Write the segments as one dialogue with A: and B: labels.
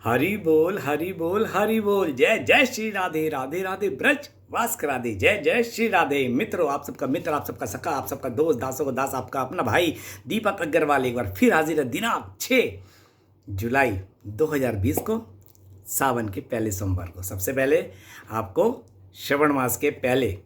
A: हरि बोल हरि बोल हरि बोल। जय जय श्री राधे राधे राधे ब्रज वास करा दे। जय जय श्री राधे। मित्रों, आप सबका मित्र, आप सबका सखा, आप सबका दोस्त, दासों का दास, आपका अपना भाई दीपक अग्रवाल एक बार फिर हाजिर है। दिनांक 6 जुलाई 2020 को, सावन के पहले सोमवार को। सबसे पहले आपको श्रवण मास के पहले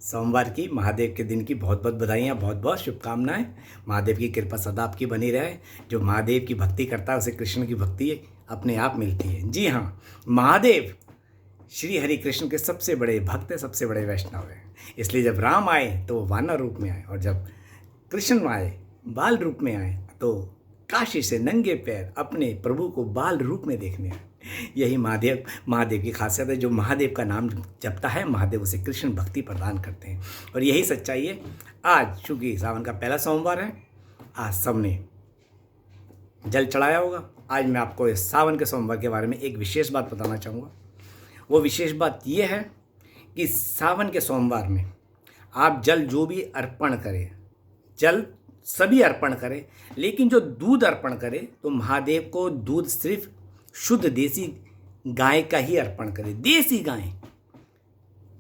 A: सोमवार की, महादेव के दिन की बहुत बहुत बधाइयाँ, बहुत बहुत शुभकामनाएं। महादेव की कृपा सदा आपकी बनी रहे। जो महादेव की भक्ति करता है उसे कृष्ण की भक्ति अपने आप मिलती है। जी हाँ, महादेव श्री हरि कृष्ण के सबसे बड़े भक्त हैं, सबसे बड़े वैष्णव हैं। इसलिए जब राम आए तो वो वानर रूप में आए, और जब कृष्ण आए बाल रूप में आए तो काशी से नंगे पैर अपने प्रभु को बाल रूप में देखने आए। यही महादेव की खासियत है। जो महादेव का नाम जपता है, महादेव उसे कृष्ण भक्ति प्रदान करते हैं, और यही सच्चाई है। आज चूंकि सावन का पहला सोमवार है, आज सबने जल चढ़ाया होगा। आज मैं आपको इस सावन के सोमवार के बारे में एक विशेष बात बताना चाहूँगा। वो विशेष बात ये है कि सावन के सोमवार में आप जल जो भी अर्पण करें, जल सभी अर्पण करें, लेकिन जो दूध अर्पण करें तो महादेव को दूध सिर्फ शुद्ध देसी गाय का ही अर्पण करें। देसी गाय,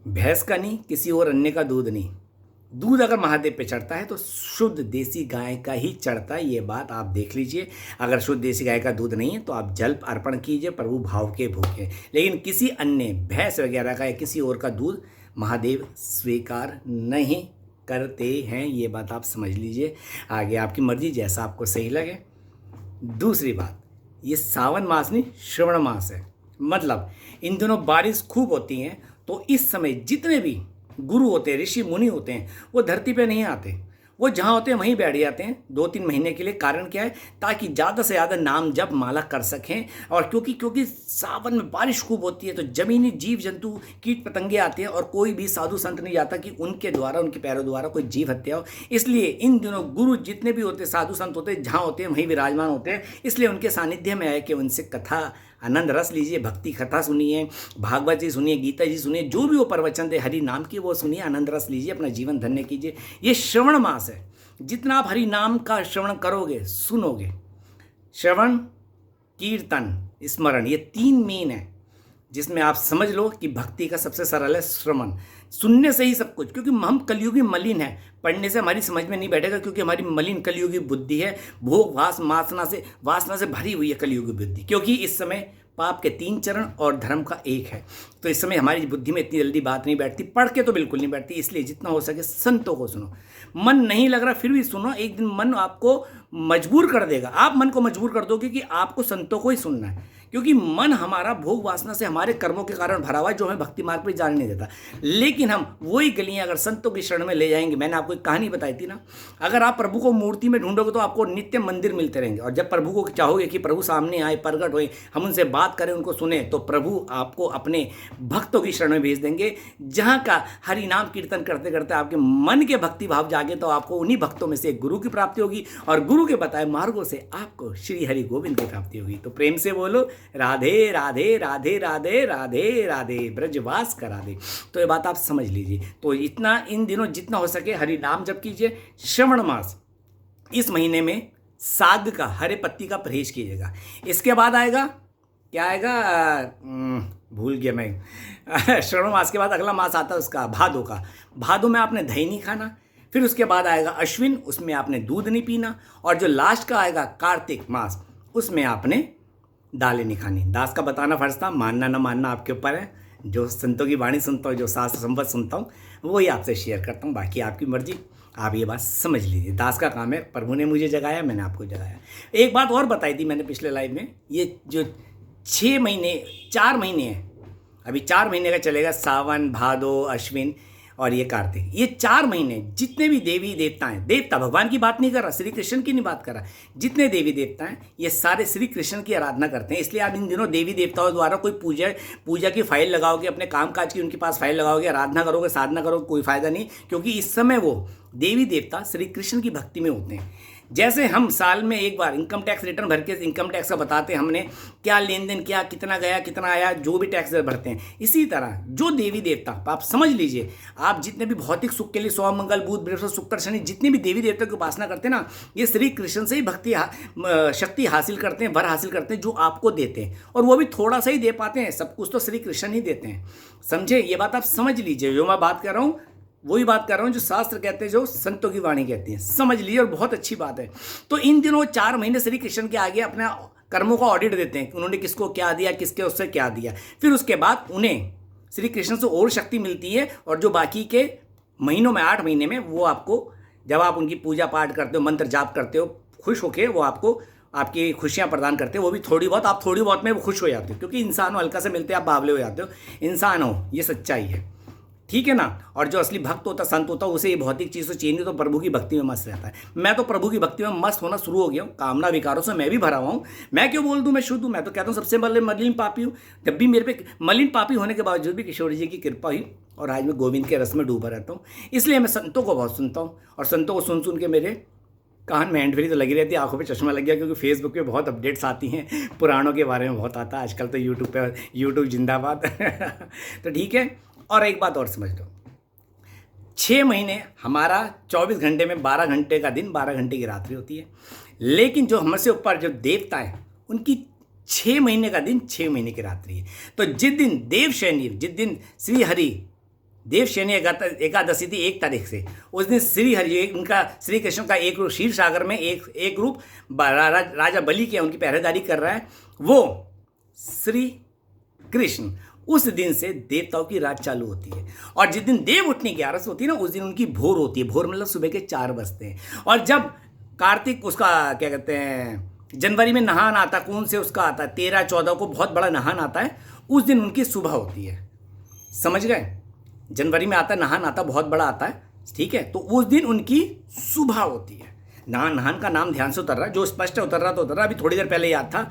A: भैंस का नहीं, किसी और अन्य का दूध नहीं। दूध अगर महादेव पे चढ़ता है तो शुद्ध देसी गाय का ही चढ़ता है। ये बात आप देख लीजिए। अगर शुद्ध देसी गाय का दूध नहीं है तो आप जल अर्पण कीजिए प्रभु भाव के भूखे, लेकिन किसी अन्य भैंस वगैरह का या किसी और का दूध महादेव स्वीकार नहीं करते हैं। ये बात आप समझ लीजिए। आगे आपकी मर्जी, जैसा आपको सही लगे। दूसरी बात, ये सावन मास नहीं, श्रवण मास है। मतलब इन दिनों बारिश खूब होती हैं, तो इस समय जितने भी गुरु होते हैं, ऋषि मुनि होते हैं, वो धरती पे नहीं आते। वो जहाँ होते हैं वहीं बैठ जाते हैं 2-3 महीने के लिए। कारण क्या है? ताकि ज़्यादा से ज़्यादा नाम जप माला कर सकें। और क्योंकि सावन में बारिश खूब होती है तो जमीनी जीव जंतु, कीट पतंगे आते हैं, और कोई भी साधु संत नहीं जाता कि उनके द्वारा, उनके पैरों द्वारा कोई जीव हत्या हो। इसलिए इन दिनों गुरु जितने भी होते, साधु संत होते, जहाँ होते हैं वहीं विराजमान होते हैं। इसलिए उनके सानिध्य में आए कि उनसे कथा आनंद रस लीजिए, भक्ति कथा सुनिए, भागवत जी सुनिए, गीता जी सुनिए, जो भी वो प्रवचन दे हरि नाम की वो सुनिए, आनंद रस लीजिए, अपना जीवन धन्य कीजिए। ये श्रवण मास है। जितना आप हरि नाम का श्रवण करोगे, सुनोगे, श्रवण, कीर्तन, स्मरण, ये 3 मेन है, जिसमें आप समझ लो कि भक्ति का सबसे सरल है श्रवण। सुनने से ही सब कुछ, क्योंकि हम कलयुगी मलिन है, पढ़ने से हमारी समझ में नहीं बैठेगा, क्योंकि हमारी मलिन कलयुगी बुद्धि है। भोग वास वासना से भरी हुई है कलयुगी बुद्धि। क्योंकि इस समय पाप के 3 चरण और धर्म का 1 है, तो इस समय हमारी बुद्धि में इतनी जल्दी बात नहीं बैठती, पढ़ के तो बिल्कुल नहीं बैठती। इसलिए जितना हो सके संतों को सुनो। मन नहीं लग रहा फिर भी सुनो, एक दिन मन आपको मजबूर कर देगा। आप मन को मजबूर कर दोगे कि आपको संतों को ही सुनना है, क्योंकि मन हमारा भोग वासना से, हमारे कर्मों के कारण भरा हुआ है, जो हमें भक्ति मार्ग पर जाने नहीं देता। लेकिन हम वही गलियां अगर संतों की शरण में ले जाएंगे, मैंने आपको एक कहानी बताई थी ना, अगर आप प्रभु को मूर्ति में ढूंढोगे तो आपको नित्य मंदिर मिलते रहेंगे। और जब प्रभु को चाहोगे कि प्रभु सामने आए, प्रगट होए, हम उनसे बात करें, उनको सुने, तो प्रभु आपको अपने भक्तों की शरण में भेज देंगे, जहाँ का हरि नाम कीर्तन करते करते आपके मन के भक्ति भाव जागे, तो आपको उन्हीं भक्तों में से एक गुरु की प्राप्ति होगी, और गुरु के बताए मार्गों से आपको श्री हरि गोविंद की प्राप्ति होगी। तो प्रेम से बोलो राधे राधे राधे राधे राधे राधे, ब्रजवास करा दे। तो ये बात आप समझ लीजिए। तो इतना इन दिनों जितना हो सके हरि नाम जप कीजिए। श्रवण मास, इस महीने में साग का, हरे पत्ती का परहेज कीजिएगा। इसके बाद आएगा, क्या आएगा, भूल गया मैं। श्रवण मास के बाद अगला मास आता है उसका भादो का। भादो में आपने दही नहीं खाना। फिर उसके बाद आएगा अश्विन, उसमें आपने दूध नहीं पीना। और जो लास्ट का आएगा कार्तिक मास, उसमें आपने दालें नहीं खानी। दास का बताना फर्ज था, मानना ना मानना आपके ऊपर है। जो संतों की वाणी सुनता हूँ, जो शास्त्र संपत सुनता हूँ, वही आपसे शेयर करता हूँ, बाकी आपकी मर्जी। आप ये बात समझ लीजिए, दास का काम है। प्रभु ने मुझे जगाया, मैंने आपको जगाया। एक बात और बताई थी मैंने पिछले लाइव में, ये जो 6 महीने, 4 महीने हैं, अभी 4 महीने का चलेगा, सावन, भादो, अश्विन और ये कार्तिक, ये 4 महीने जितने भी देवी देवता हैं, देवता भगवान की बात नहीं कर रहा, श्री कृष्ण की नहीं बात कर रहा, जितने देवी देवता हैं ये सारे श्री कृष्ण की आराधना करते हैं। इसलिए आप इन दिनों देवी देवताओं द्वारा कोई पूजा की फाइल लगाओगे, अपने कामकाज की उनके पास फाइल लगाओगे, आराधना करोगे, साधना करोगे, कोई फायदा नहीं, क्योंकि इस समय वो देवी देवता श्री कृष्ण की भक्ति में होते हैं। जैसे हम साल में एक बार इनकम टैक्स रिटर्न भर के इनकम टैक्स का बताते हैं हमने क्या लेन देन किया, कितना गया, कितना आया, जो भी टैक्स भरते हैं, इसी तरह जो देवी देवता आप समझ लीजिए, आप जितने भी भौतिक सुख के लिए सोम मंगल बुध बृहस्पति शुक्र शनि जितने भी देवी देवता की उपासना करते हैं ना, ये श्री कृष्ण से ही भक्ति शक्ति हासिल करते हैं, वर हासिल करते हैं, जो आपको देते हैं, और वो भी थोड़ा सा ही दे पाते हैं, सब कुछ तो श्री कृष्ण ही देते हैं। समझे, ये बात आप समझ लीजिए। जो मैं बात कर रहा हूँ वही बात कर रहा हूँ जो शास्त्र कहते हैं, जो संतों की वाणी कहती है, समझ लीजिए, और बहुत अच्छी बात है। तो इन दिनों 4 महीने श्री कृष्ण के आगे अपना कर्मों का ऑडिट देते हैं कि उन्होंने किसको क्या दिया, किसके उससे क्या दिया। फिर उसके बाद उन्हें श्री कृष्ण से और शक्ति मिलती है, और जो बाकी के महीनों में 8 महीने में वो आपको, जब आप उनकी पूजा पाठ करते हो, मंत्र जाप करते हो, खुश होके वो आपको आपकी खुशियां प्रदान करते हो। वो भी थोड़ी बहुत, आप थोड़ी बहुत में वो खुश हो जाते हो, क्योंकि इंसान हो, हल्का से मिलते आप बावले हो जाते हो, इंसान हो, ये सच्चाई है, ठीक है ना। और जो असली भक्त होता, संत होता, उसे ये भौतिक चीज़ से चाहिए नहीं, तो प्रभु की भक्ति में मस्त रहता है। मैं तो प्रभु की भक्ति में मस्त होना शुरू हो गया हूँ, कामना विकारों से मैं भी भरा हुआ हूँ। मैं क्यों बोल दूँ मैं शुद्ध हूँ, मैं तो कहता हूँ सबसे पहले मलिन पापी हूँ। जब भी मेरे पे मलिन पापी होने के बावजूद भी किशोर जी की कृपा हुई, और आज मैं गोविंद के रस में डूबा रहता हूँ। इसलिए मैं संतों को बहुत सुनता हूँ, और संतों को सुन के मेरे कान में हैंड फ्री तो लगी रहती है, आंखों पे चश्मा लग गया, क्योंकि फेसबुक पे बहुत अपडेट्स आती हैं, पुराणों के बारे में बहुत आता है आजकल तो, यूट्यूब जिंदाबाद। तो ठीक है। और एक बात और समझ लो, 6 महीने हमारा 24 घंटे में 12 घंटे का दिन, 12 घंटे की रात्रि होती है, लेकिन जो हमसे ऊपर जो देवता है उनकी 6 महीने का दिन 6 महीने की रात्रि है। तो जिस दिन देवशयनी, जिस दिन श्री हरि देवशयनी एकादशी थी 1 तारीख से, उस दिन श्री हरि, उनका श्री कृष्ण का एक रूप क्षीर सागर में एक रूप राजा बलि के उनकी पहरेदारी कर रहा है, वो श्री कृष्ण, उस दिन से देवताओं की रात चालू होती है। और जिस दिन देव उठने की आरस होती है ना, उस दिन उनकी भोर होती है। भोर मतलब सुबह के 4 बजते हैं। और जब कार्तिक, उसका क्या कहते हैं, जनवरी में नहान आता, कौन से उसका आता है 13-14 को बहुत बड़ा नहान आता है, उस दिन उनकी सुबह होती है। समझ गए, जनवरी में आता नहान आता, बहुत बड़ा आता है, ठीक है। तो उस दिन उनकी सुबह होती है। नहान का नाम ध्यान से उतर रहा है, जो स्पष्ट है उतर रहा तो उतर रहा, अभी थोड़ी देर पहले याद था,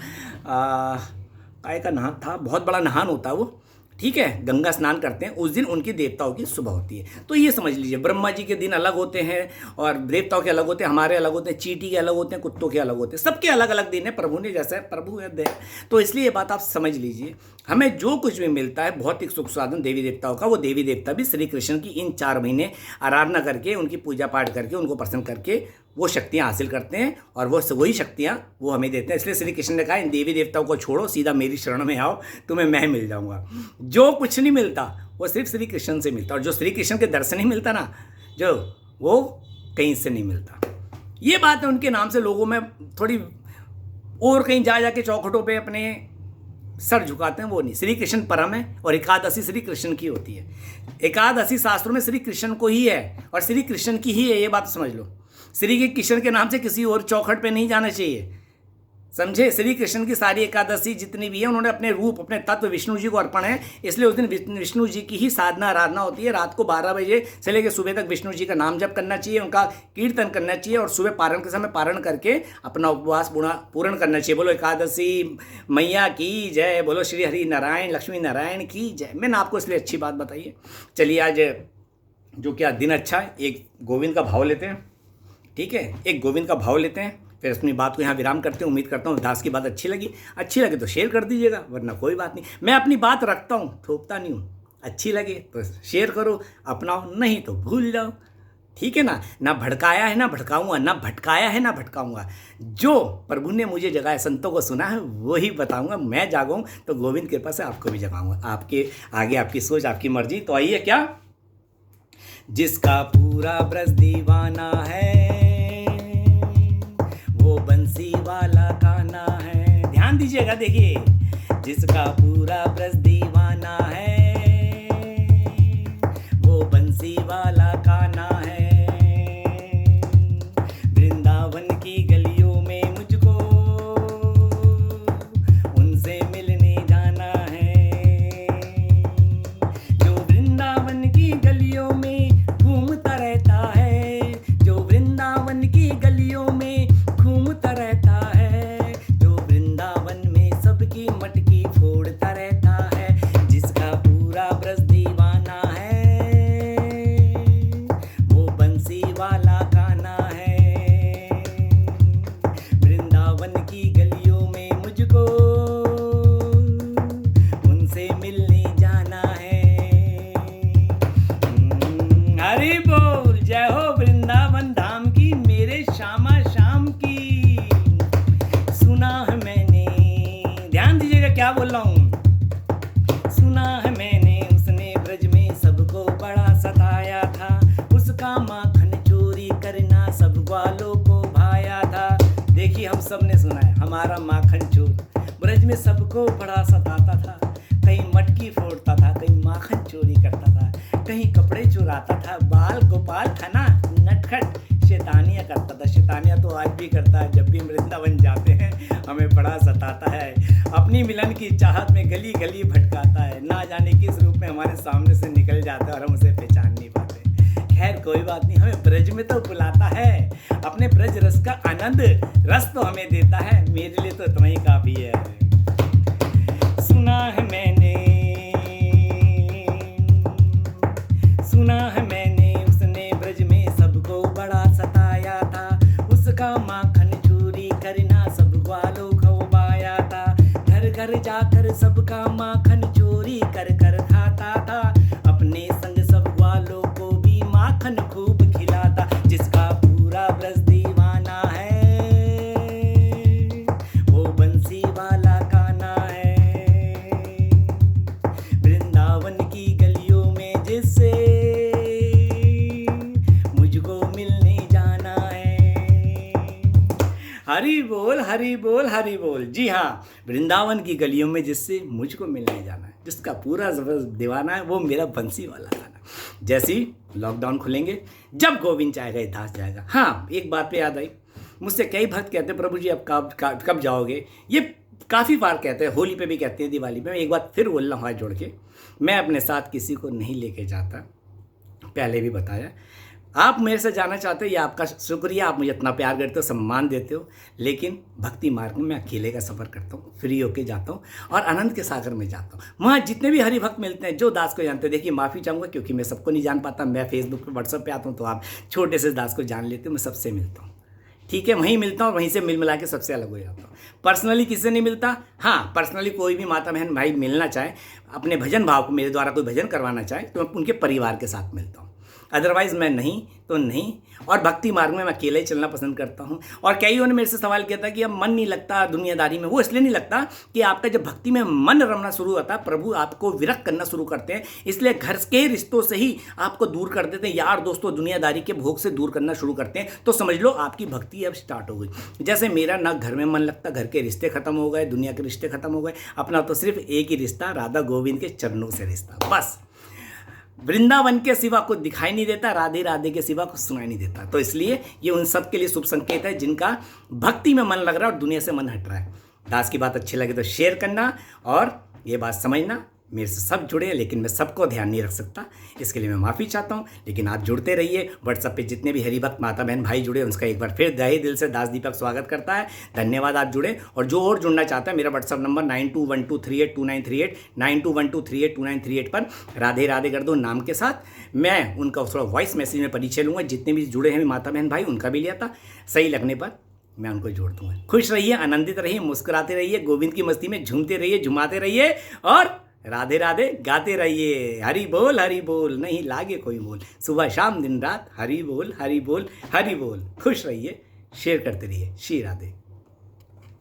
A: काय का नहान था, बहुत बड़ा नहान होता है वो, ठीक है। गंगा स्नान करते हैं, उस दिन उनकी देवताओं की सुबह होती है। तो ये समझ लीजिए, ब्रह्मा जी के दिन अलग होते हैं, और देवताओं के अलग होते हैं, हमारे अलग होते हैं, चींटी के अलग होते हैं, कुत्तों के अलग होते हैं, सबके अलग अलग दिन है। प्रभु ने जैसा है, प्रभु है दे। तो इसलिए ये बात आप समझ लीजिए, हमें जो कुछ भी मिलता है भौतिक सुख साधन देवी देवताओं का, वो देवी देवता भी श्री कृष्ण की इन 4 महीने आराधना करके, उनकी पूजा पाठ करके, उनको प्रसन्न करके वो शक्तियाँ हासिल करते हैं, और वो वही शक्तियाँ वो हमें देते हैं। इसलिए श्री कृष्ण ने कहा, इन देवी देवताओं को छोड़ो, सीधा मेरी शरण में आओ, तुम्हें मैं मिल जाऊंगा। जो कुछ नहीं मिलता वो सिर्फ श्री कृष्ण से मिलता, और जो श्री कृष्ण के दर्शन नहीं मिलता ना, जो वो कहीं से नहीं मिलता। ये बात है, उनके नाम से लोगों में थोड़ी और कहीं जा जाके चौखटों पे अपने सर झुकाते हैं, वो नहीं। श्री कृष्ण परम है, और एकादशी श्री कृष्ण की होती है। एकादशी शास्त्रों में श्री कृष्ण को ही है, और श्री कृष्ण की ही है, ये बात समझ लो। श्री के कृष्ण के नाम से किसी और चौखट पे नहीं जाना चाहिए, समझे। श्री कृष्ण की सारी एकादशी जितनी भी है, उन्होंने अपने रूप, अपने तत्व विष्णु जी को अर्पण है, इसलिए उस दिन विष्णु जी की ही साधना आराधना होती है। रात को 12 बजे से लेकर सुबह तक विष्णु जी का नाम जप करना चाहिए, उनका कीर्तन करना चाहिए, और सुबह पारण के समय पारण करके अपना उपवास पूर्ण करना चाहिए। बोलो एकादशी मैया की जय, बोलो श्री हरि नारायण लक्ष्मी नारायण की जय। मैंने आपको इसलिए अच्छी बात बताई है। चलिए, आज जो क्या दिन अच्छा है, एक गोविंद का भाव लेते हैं, ठीक है, एक गोविंद का भाव लेते हैं, फिर अपनी बात को यहाँ विराम करते हैं। उम्मीद करता हूँ दास की बात अच्छी लगे तो शेयर कर दीजिएगा, वरना कोई बात नहीं। मैं अपनी बात रखता हूँ, थोपता नहीं हूँ। अच्छी लगे तो शेयर करो, अपनाओ, नहीं तो भूल जाओ, ठीक है ना। ना भड़काया है ना भड़काऊंगा, ना भटकाया है ना भटकाऊंगा। जो प्रभु ने मुझे जगाया, संतों को सुना है, वही बताऊंगा। मैं जागूँ तो गोविंद कृपा से आपको भी जगाऊंगा। आपके आगे आपकी सोच, आपकी मर्जी। तो आइए, क्या जिसका पूरा ब्रज दीवाना है, वो बंसी वाला गाना है। ध्यान दीजिएगा, देखिए, जिसका पूरा ब्रज दीवाना है, वो बंसी वाला गाना है। वृंदावन की गलियों में मुझको उनसे मिलने जाना है, जो वृंदावन की गलियों में घूमता रहता है, जो वृंदावन की गलियों में घूमता रहता है, जो वृंदावन में सबकी मटकी फोड़ता रहता है। जिसका क्या बोल रहा हूँ। सुना है मैंने उसने ब्रज में सबको बड़ा सताया था, उसका माखन चोरी करना सब ग्वालों को भाया था। देखिए हम सब ने सुना है, हमारा माखन चोर ब्रज में सबको बड़ा सताता था। कहीं मटकी फोड़ता था, कहीं माखन चोरी करता था, कहीं कपड़े चुराता था। बाल गोपाल था ना, नटखट शैतानियाँ करता था। शैतानियाँ तो आज भी करता है, जब भी वृंदावन जाते हैं हमें बड़ा सताता है। अपनी मिलन की चाहत में गली गली भटकाता है, ना जाने किस रूप में हमारे सामने से निकल जाता है और हम उसे पहचान नहीं पाते। खैर कोई बात नहीं, हमें ब्रज में तो बुलाता है, अपने ब्रज रस का आनंद रस तो हमें देता है। मेरे लिए तो इतना ही काफ़ी है। सुना है मैंने उसने ब्रज में सबको बड़ा सताया था, उसका माखन चोरी करना सब ग्वालों को भाया था। घर घर जाकर सबका माखन चोरी कर कर खाता था, अपने संग सब ग्वालों को भी माखन खूब खिलाता। जिसका पूरा ब्रज दीवाना है, वो बंसी वाला काना है। वृंदावन की गलियों में जिससे मुझको मिलने जाना है। हरि बोल हरि बोल हरि बोल। जी हाँ, वृंदावन की गलियों में जिससे मुझको मिलने जाना है, जिसका पूरा जबरदस्त दीवाना है, वो मेरा बंसी वाला गाना। जैसे ही लॉकडाउन खुलेंगे, जब गोविंद चाहेगा ये दास जाएगा। हाँ, एक बात पे याद आई, मुझसे कई भक्त कहते हैं प्रभु जी अब कब जाओगे। ये काफ़ी बार कहते हैं, होली पे भी कहते हैं, दिवाली पे। मैं एक बार फिर बोल रहा हूँ हाथ जोड़ के, मैं अपने साथ किसी को नहीं लेके जाता। पहले भी बताया, आप मेरे से जाना चाहते हो, ये आपका शुक्रिया, आप मुझे इतना प्यार करते हो, सम्मान देते हो। लेकिन भक्ति मार्ग में मैं अकेले का सफ़र करता हूँ, फ्री होके जाता हूँ और आनंद के सागर में जाता हूँ। वहाँ जितने भी हरि भक्त मिलते हैं, जो दास को जानते हैं, देखिए माफ़ी चाहूँगा क्योंकि मैं सबको नहीं जान पाता। मैं फेसबुक पे व्हाट्सएप पे आता हूँ तो आप छोटे से दास को जान लेते हो। मैं सबसे मिलता हूँ, ठीक है, वहीं मिलता हूँ, वहीं से मिल मिला के सबसे अलग हो जाता हूँ। पर्सनली किसी से नहीं मिलता। हाँ, पर्सनली कोई भी माता बहन भाई मिलना चाहे, अपने भजन भाव को मेरे द्वारा कोई भजन करवाना चाहे, तो मैं उनके परिवार के साथ मिलता हूँ। अदरवाइज़ मैं नहीं तो नहीं। और भक्ति मार्ग में मैं अकेले ही चलना पसंद करता हूँ। और कईयों ने मेरे से सवाल किया था कि अब मन नहीं लगता दुनियादारी में। वो इसलिए नहीं लगता कि आपका जब भक्ति में मन रमना शुरू होता है, प्रभु आपको विरक्त करना शुरू करते हैं, इसलिए घर के रिश्तों से ही आपको दूर कर देते हैं। यार दोस्तों दुनियादारी के भोग से दूर करना शुरू करते हैं। तो समझ लो आपकी भक्ति अब स्टार्ट हो गई। जैसे मेरा ना घर में मन लगता, घर के रिश्ते खत्म हो गए, दुनिया के रिश्ते खत्म हो गए। अपना तो सिर्फ एक ही रिश्ता, राधा गोविंद के चरणों से रिश्ता, बस। वृंदावन के सिवा को दिखाई नहीं देता, राधे राधे के सिवा को सुनाई नहीं देता। तो इसलिए ये उन सब के लिए शुभ संकेत है जिनका भक्ति में मन लग रहा है और दुनिया से मन हट रहा है। दास की बात अच्छी लगे तो शेयर करना और ये बात समझना, मेरे से सब जुड़े, लेकिन मैं सबको ध्यान नहीं रख सकता, इसके लिए मैं माफ़ी चाहता हूँ। लेकिन आप जुड़ते रहिए। व्हाट्सएप पे जितने भी हरिभक्त माता बहन भाई जुड़े, उनका एक बार फिर दही दिल से दास दीपक स्वागत करता है। धन्यवाद आप जुड़े। और जो और जुड़ना चाहता है, मेरा व्हाट्सएप नंबर 9212382938 9212382938 पर राधे राधे कर दो नाम के साथ। मैं उनका थोड़ा वॉइस मैसेज में परिचय लूँगा, जितने भी जुड़े हैं माता बहन भाई उनका भी लिया था। सही लगने पर मैं उनको जोड़ दूँगा। खुश रहिए, आनंदित रहिए, मुस्कुराते रहिए, गोविंद की मस्ती में झूमते रहिए, झुमाते रहिए और राधे राधे गाते रहिए। हरि बोल नहीं लागे कोई बोल, सुबह शाम दिन रात हरि बोल हरि बोल हरि बोल। खुश रहिए, शेयर करते रहिए। श्री राधे।